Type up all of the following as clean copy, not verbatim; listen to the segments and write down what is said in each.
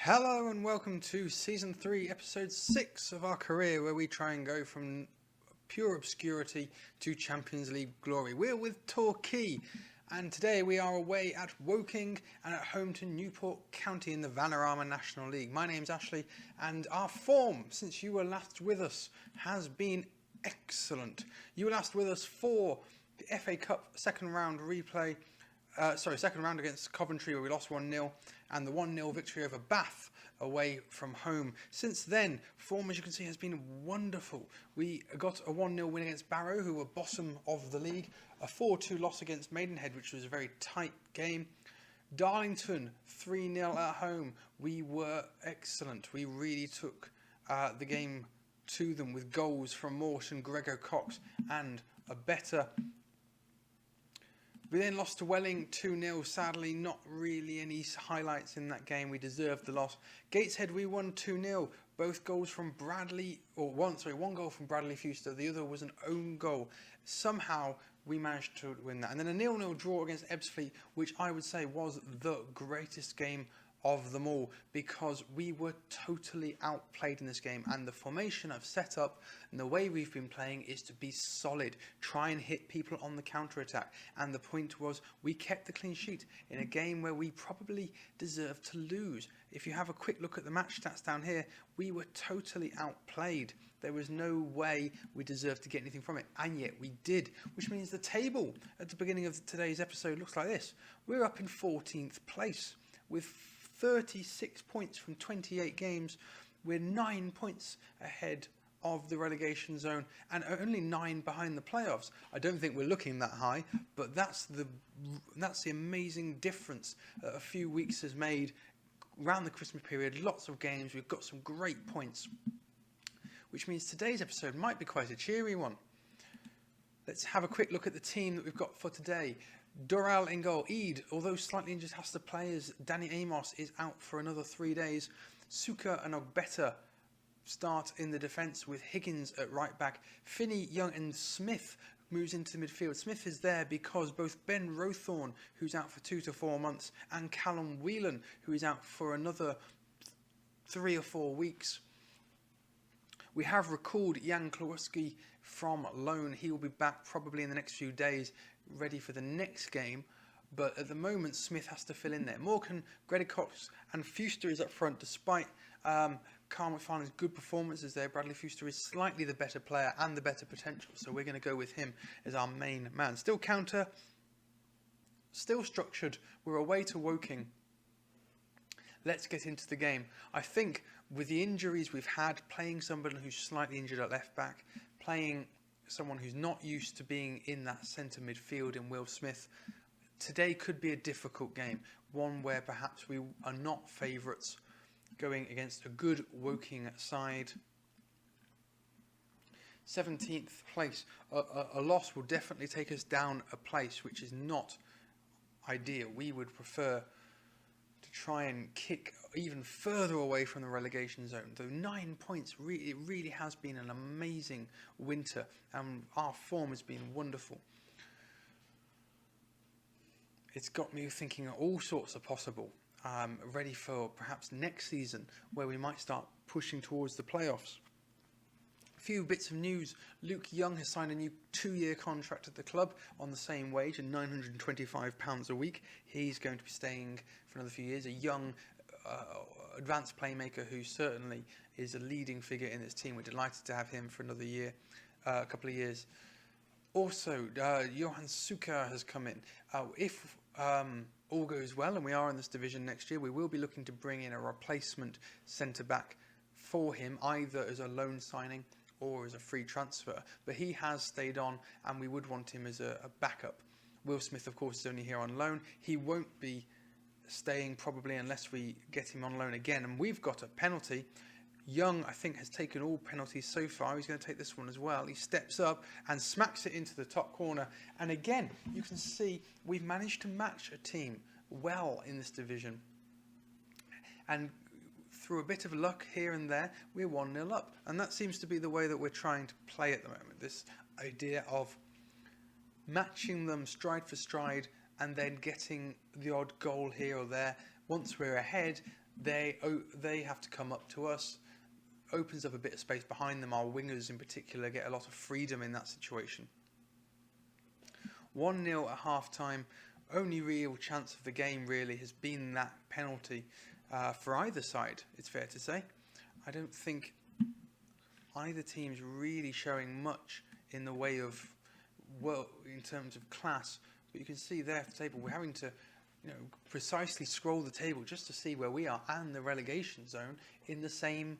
Hello and welcome to Season 3, Episode 6 of our career, where we try and go from pure obscurity to Champions League glory. We're with Torquay, and today we are away at Woking and at home to Newport County in the Vanarama National League. My name's Ashley, and our form, since you were last with us, has been excellent. You were last with us for the FA Cup second round against Coventry, where we lost 1-0, and the 1-0 victory over Bath away from home. Since then, form, as you can see, has been wonderful. We got a 1-0 win against Barrow, who were bottom of the league, a 4-2 loss against Maidenhead, which was a very tight game. Darlington, 3-0 at home. We were excellent. We really took the game to them with goals from Morton, Gregor Cox, and a better. We then lost to Welling 2-0. Sadly, not really any highlights in that game. We deserved the loss. Gateshead, we won 2-0. Both goals from one goal from Bradley Fuster. The other was an own goal. Somehow we managed to win that. And then a 0-0 draw against Ebbsfleet, which I would say was the greatest game of them all, because we were totally outplayed in this game, and the formation I've set up and the way we've been playing is to be solid, try and hit people on the counter-attack, and the point was we kept the clean sheet in a game where we probably deserved to lose. If you have a quick look at the match stats down here, we were totally outplayed. There was no way we deserved to get anything from it, and yet we did, which means the table at the beginning of today's episode looks like this. We're up in 14th place with 36 points from 28 games. We're 9 points ahead of the relegation zone and only 9 behind the playoffs. I don't think we're looking that high, but that's the amazing difference that a few weeks has made around the Christmas period. Lots of games, we've got some great points, which means today's episode might be quite a cheery one. Let's have a quick look at the team that we've got for today. Doral in goal. Eid, although slightly injured, has to play as Danny Amos is out for another 3 days. Suka and Ogbeta start in the defence with Higgins at right back. Finney, Young and Smith moves into the midfield. Smith is there because both Ben Rowthorne, who's out for 2 to 4 months, and Callum Whelan, who is out for another 3 or 4 weeks. We have recalled Jan Klawski from loan. He will be back probably in the next few days, ready for the next game, but at the moment Smith has to fill in there. Morgan, Gregor Cox and Fuster is up front, despite Carl McFarlane's good performances there. Bradley Fuster is slightly the better player and the better potential, so we're going to go with him as our main man. Still counter, still structured. We're away to Woking. Let's get into the game. I think with the injuries we've had, playing somebody who's slightly injured at left back, playing someone who's not used to being in that centre midfield in Will Smith, today could be a difficult game, one where perhaps we are not favourites going against a good Woking side. 17th place. A loss will definitely take us down a place, which is not ideal. We would prefer to try and kick even further away from the relegation zone. Though 9 points, it really has been an amazing winter, and our form has been wonderful. It's got me thinking all sorts are possible, ready for perhaps next season, where we might start pushing towards the playoffs. A few bits of news. Luke Young has signed a new 2-year contract at the club on the same wage at £925 a week. He's going to be staying for another few years. A young, advanced playmaker who certainly is a leading figure in this team. We're delighted to have him for another year, a couple of years. Also, Johan Suka has come in. If all goes well and we are in this division next year, we will be looking to bring in a replacement centre-back for him, either as a loan signing or as a free transfer, but he has stayed on and we would want him as a backup. Will Smith, of course, is only here on loan. He won't be staying probably unless we get him on loan again, and we've got a penalty. Young, I think, has taken all penalties so far. He's going to take this one as well. He steps up and smacks it into the top corner, and again, you can see we've managed to match a team well in this division, and through a bit of luck here and there, we're 1-0 up. And that seems to be the way that we're trying to play at the moment. This idea of matching them stride for stride and then getting the odd goal here or there. Once we're ahead, they have to come up to us. Opens up a bit of space behind them. Our wingers in particular get a lot of freedom in that situation. 1-0 at half-time. Only real chance of the game really has been that penalty for either side, it's fair to say. I don't think either team's really showing much in the way of, well, in terms of class. But you can see there at the table, we're having to precisely scroll the table just to see where we are and the relegation zone in the same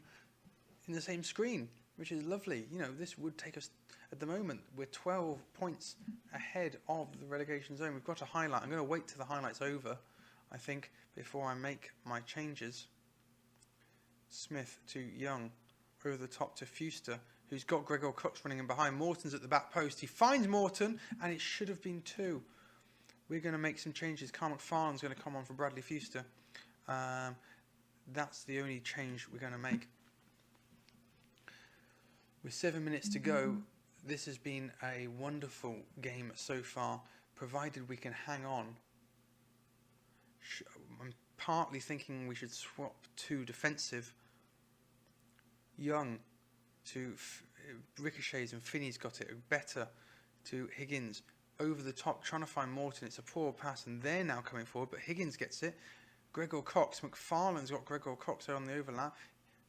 screen, which is lovely. This would take us, at the moment, we're 12 points ahead of the relegation zone. We've got a highlight. I'm going to wait till the highlight's over, I think, before I make my changes. Smith to Young, over the top to Fuster, who's got Gregor Cox running in behind. Morton's at the back post. He finds Morton, and it should have been 2. We're going to make some changes. Carl McFarlane's going to come on for Bradley Fuster. That's the only change we're going to make. With 7 minutes to go, this has been a wonderful game so far, provided we can hang on. I'm partly thinking we should swap to defensive. Young to ricochets, and Finney's got it better to Higgins. Over the top, trying to find Morton. It's a poor pass, and they're now coming forward, but Higgins gets it. Gregor Cox. McFarlane's got Gregor Cox there on the overlap.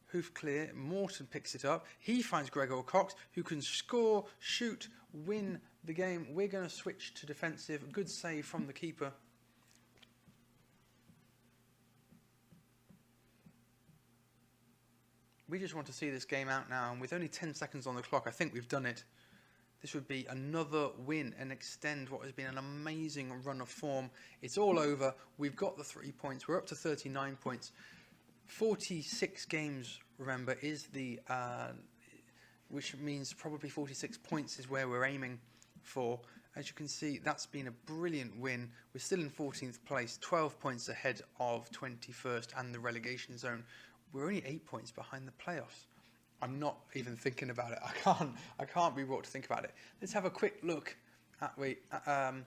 Hoof clear. Morton picks it up. He finds Gregor Cox, who can score, shoot, win the game. We're going to switch to defensive. Good save from the keeper. We just want to see this game out now, and with only 10 seconds on the clock, I think we've done it. This would be another win and extend what has been an amazing run of form. It's all over. We've got the 3 points. We're up to 39 points. 46 games, remember, is the which means probably 46 points is where we're aiming for. As you can see, that's been a brilliant win. We're still in 14th place, 12 points ahead of 21st and the relegation zone. We're only 8 points behind the playoffs. I'm not even thinking about it. I can't be brought to think about it. Let's have a quick look at the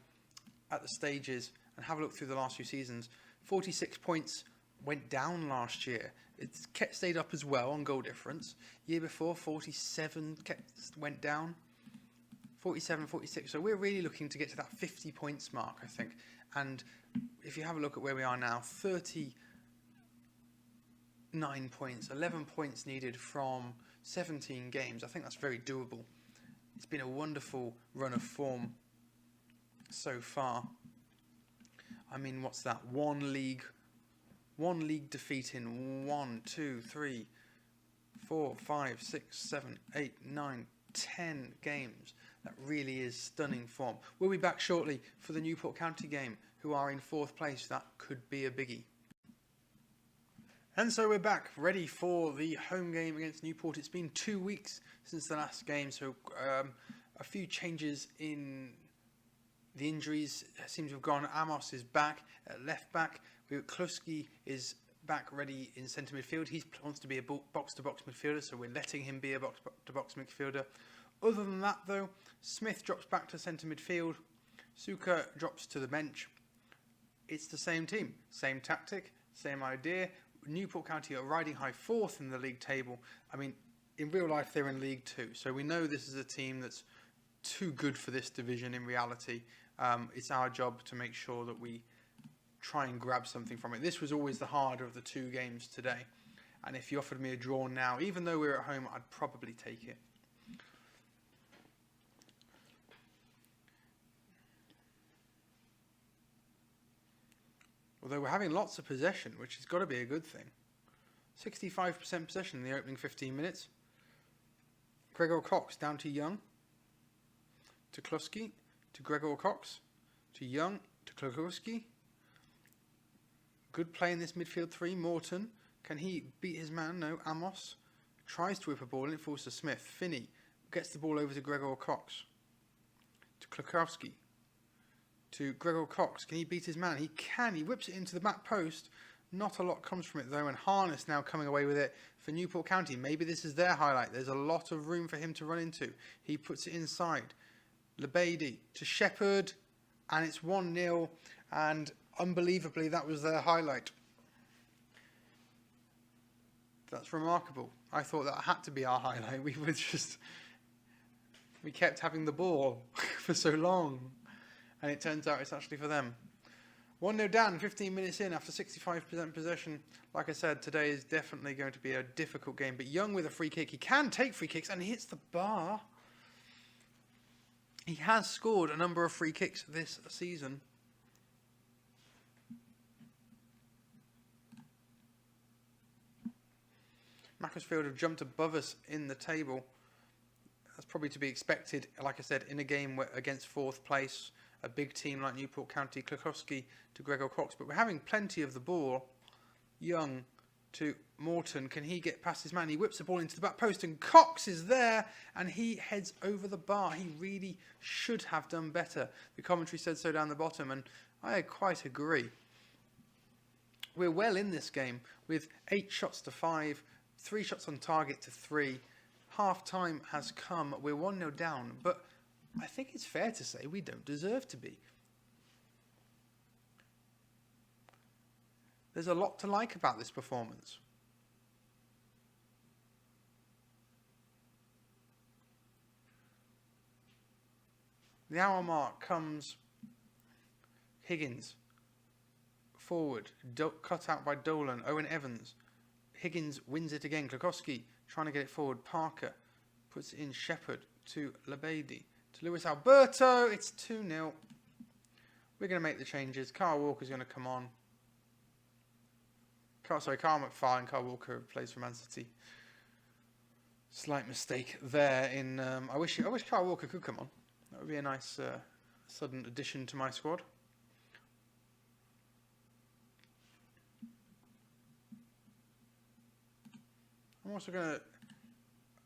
stages and have a look through the last few seasons. 46 points went down last year. It's stayed up as well on goal difference. Year before, 47 went down. 47, 46. So we're really looking to get to that 50 points mark, I think. And if you have a look at where we are now, 39 points, 11 points needed from 17 games. I think that's very doable. It's been a wonderful run of form so far. I mean, what's that? One league defeat in 1, 2, 3, 4, 5, 6, 7, 8, 9, 10 games. That really is stunning form. We'll be back shortly for the Newport County game, who are in 4th place. That could be a biggie. And so we're back, ready for the home game against Newport. It's been 2 weeks since the last game, so a few changes in the injuries seem to have gone. Amos is back at left back. Kluski is back ready in centre midfield. He wants to be a box-to-box midfielder, so we're letting him be a box-to-box midfielder. Other than that, though, Smith drops back to centre midfield. Suka drops to the bench. It's the same team, same tactic, same idea. Newport County are riding high 4th in the league table. I mean, in real life, they're in League 2. So we know this is a team that's too good for this division in reality. It's our job to make sure that we try and grab something from it. This was always the harder of the 2 games today. And if you offered me a draw now, even though we're at home, I'd probably take it. Although we're having lots of possession, which has got to be a good thing. 65% possession in the opening 15 minutes. Gregor Cox down to Young. To Kluski. To Gregor Cox. To Young. To Kluski. Good play in this midfield 3. Morton. Can he beat his man? No. Amos. Tries to whip a ball and it falls to Smith. Finney gets the ball over to Gregor Cox. To Klukowski. To Gregor Cox. Can he beat his man? He can. He whips it into the back post. Not a lot comes from it though, and Harness now coming away with it for Newport County. Maybe this is their highlight. There's a lot of room for him to run into. He puts it inside. Lebedi to Shepherd, and it's 1-0, and unbelievably that was their highlight. That's remarkable. I thought that had to be our highlight. We kept having the ball for so long, and it turns out it's actually for them. 1-0 down, 15 minutes in after 65% possession. Like I said, today is definitely going to be a difficult game. But Young with a free kick. He can take free kicks, and he hits the bar. He has scored a number of free kicks this season. Macclesfield have jumped above us in the table. That's probably to be expected, like I said, in a game against 4th place, a big team like Newport County. Klukowski to Gregor Cox, but we're having plenty of the ball. Young to Morton. Can he get past his man? He whips the ball into the back post, and Cox is there, and he heads over the bar. He really should have done better. The commentary said so down the bottom, and I quite agree. We're well in this game with 8 shots to 5, 3 shots on target to 3. Half time has come. We're 1-0 down, but I think it's fair to say we don't deserve to be. There's a lot to like about this performance. The hour mark comes. Higgins forward, cut out by Dolan. Owen Evans. Higgins wins it again. Klukowski trying to get it forward. Parker puts it in. Shepherd to Labady. To Luis Alberto. It's 2-0. We're going to make the changes. Carl Walker's going to come on. Carl McFarlane. Carl Walker plays for Man City. Slight mistake there. I wish Carl Walker could come on. That would be a nice sudden addition to my squad. I'm also going to,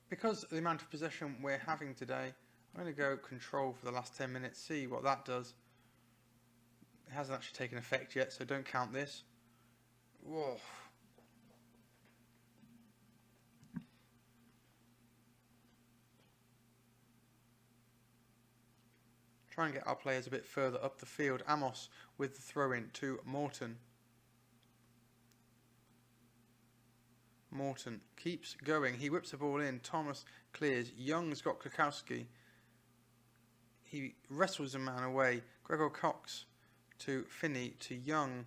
because of the amount of possession we're having today, I'm going to go control for the last 10 minutes, see what that does. It hasn't actually taken effect yet, so don't count this. Whoa. Try and get our players a bit further up the field. Amos with the throw-in to Morton. Morton keeps going. He whips the ball in. Thomas clears. Young's got Klukowski. He wrestles a man away. Gregor Cox to Finney to Young.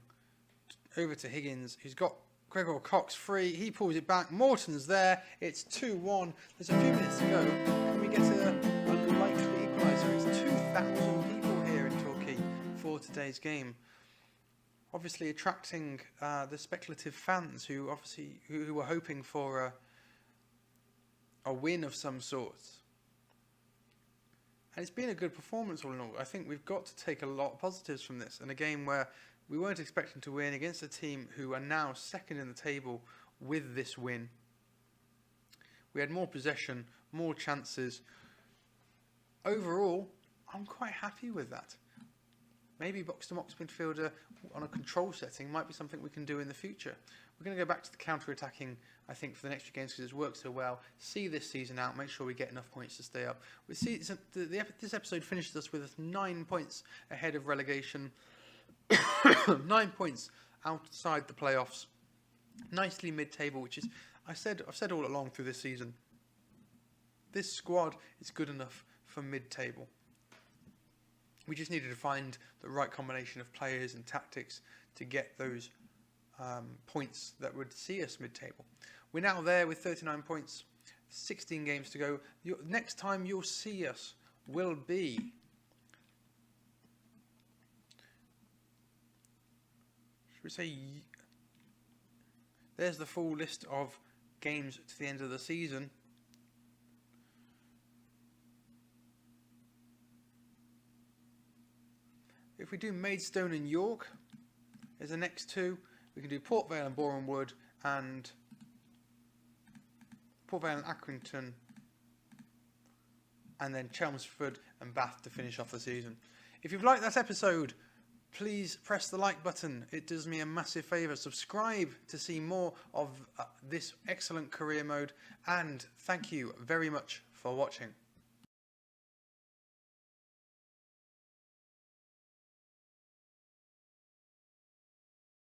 Over to Higgins. He's got Gregor Cox free. He pulls it back. Morton's there. It's 2-1. There's a few minutes to go. Can we get a likely equaliser? It's 2,000 people here in Torquay for today's game. Obviously attracting the speculative fans who were hoping for a win of some sort. And it's been a good performance all in all. I think we've got to take a lot of positives from this. And a game where we weren't expecting to win against a team who are now second in the table with this win. We had more possession, more chances. Overall, I'm quite happy with that. Maybe box-to-box midfielder on a control setting might be something we can do in the future. We're going to go back to the counter-attacking, I think, for the next few games because it's worked so well. See this season out, make sure we get enough points to stay up. This episode finishes us with 9 points ahead of relegation. 9 points outside the playoffs. Nicely mid-table, which is, I've said all along through this season, this squad is good enough for mid-table. We just needed to find the right combination of players and tactics to get those points that would see us mid-table. We're now there with 39 points, 16 games to go. Next time you'll see us will be should we say, there's the full list of games to the end of the season. If we do Maidstone and York as the next two, we can do Port Vale and Boreham Wood, and Port Vale and Accrington, and then Chelmsford and Bath to finish off the season. If you've liked that episode, please press the like button. It does me a massive favour. Subscribe to see more of this excellent career mode, and thank you very much for watching.